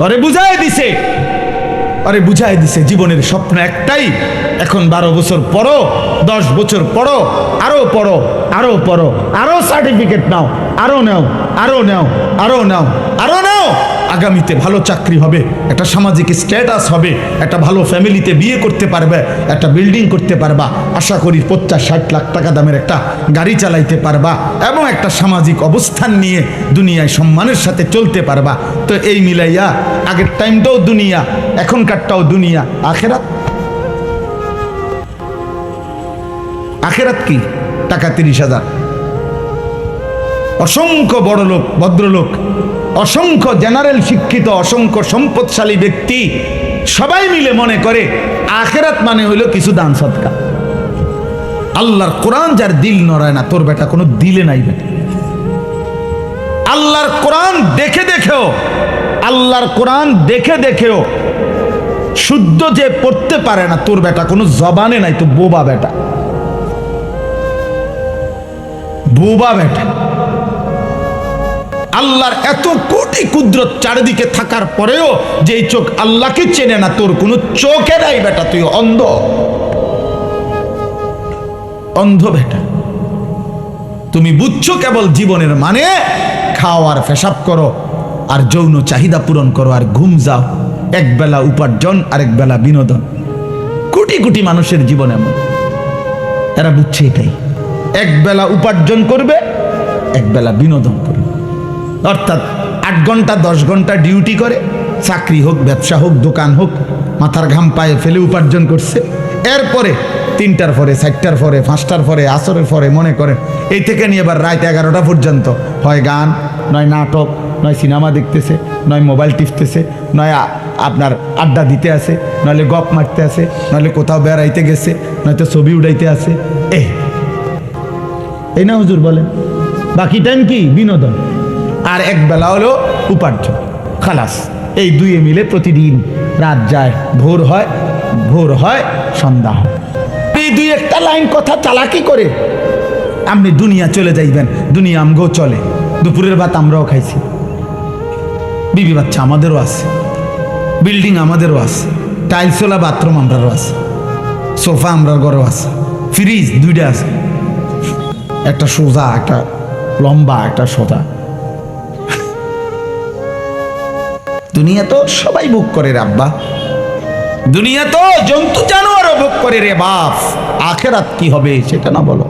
ওরে বুঝাই দিছে জীবনের স্বপ্ন একটাই। এখন 12 বছর পড়ো, 10 বছর পড়ো, আরো পড়ো, আরো পড়ো, আরো সার্টিফিকেট নাও, আরো নাও, আরো নাও, আরো নাও, আরো নাও। আগামীতে ভালো চাকরি হবে, একটা সামাজিক স্ট্যাটাস হবে, একটা ভালো ফ্যামিলিতে বিয়ে করতে পারবে, একটা বিল্ডিং করতে পারবা, আশা করি 50-60 লাখ টাকা দামের একটা গাড়ি চালাইতে পারবা, এবং একটা সামাজিক অবস্থান নিয়ে দুনিয়ায় সম্মানের সাথে চলতে পারবা। তো এই মিলাইয়া আগের টাইমটাও দুনিয়া, এখনকারটাও দুনিয়া। আখেরাত কি? টাকা 30,000, অসংখ্য বড় লোক, ভদ্রলোক, অসংখ্য জেনারেল শিক্ষিত, অসংখ্য সম্পদশালী ব্যক্তি সবাই মিলে মনে করে আখেরাত মানে হইল কিছু দান সদকা। আল্লাহর কোরআন যার দিল নড়ায় না, তোর বেটা কোনো দিলে নাই বেটা। আল্লাহর কোরআন দেখে দেখেও শুদ্ধ যে পড়তে পারে না, তোর বেটা কোনো জবানে নাই, তো বোবা বেটা। আল্লাহর এত কোটি কুদরত চারিদিকে থাকার পরেও যে চোখ আল্লাহকে চেনে না, তোর কোনো চোখে নাই বেটা, তুই অন্ধ বেটা। তুমি বুঝছো কেবল জীবনের মানে খাও আর পেশাব করো আর যৌন চাহিদা পূরণ করো আর ঘুম যাও। এক বেলা উপার্জন, আরেক বেলা বিনোদন। কোটি কোটি মানুষের জীবন এমন, এরা বুঝছে এটাই। এক বেলা উপার্জন করবে, এক বেলা বিনোদন করবে। অর্থাৎ 8 ঘন্টা 10 ঘন্টা ডিউটি করে, চাকরি হোক, ব্যবসা হোক, দোকান হোক, মাথার ঘাম পায়ে ফেলে উপার্জন করছে। এরপরে 3টার পরে, 4টার পরে, 5টার পরে, আসরের পরে মনে করেন এই থেকে নিয়ে এবার রাত 11টা পর্যন্ত হয় গান, নয় নাটক, নয় সিনেমা দেখতেছে, নয় মোবাইল টিপতেছে, নয় আপনার আড্ডা দিতে আসে, নইলে গপ মারতে আসে, নইলে কোথাও বেড়াইতে গেছে, নয়তো ছবি উড়াইতে আসে। এই না হুজুর বলেন? বাকি টাইম কি? বিনোদন। আর এক বেলা হলো উপার্জন। খালাস। এই দুয়ে মিলে প্রতিদিন রাত যায়, ভোর হয়, সন্ধ্যা হয়। এই দুই একটা লাইন কথা চালাকি করে আপনি দুনিয়া চলে যাইবেন। দুনিয়া আমগো চলে, দুপুরের ভাত আমরাও খাইছি, বিবি বাচ্চা আমাদেরও আছে, বিল্ডিং আমাদেরও আছে, টাইলসওয়ালা বাথরুম আমরারও আছে, সোফা আমরার ঘরেও আছে, ফ্রিজ 2টা আছে, একটা সোজা, একটা লম্বা, একটা সোজা। দুনিয়া তো সবাই ভোগ করে রে আব্বা, দুনিয়া তো জন্তু জানোয়ারও ভোগ করে রে বাপ। আখেরাত কি হবে সেটা না বলো।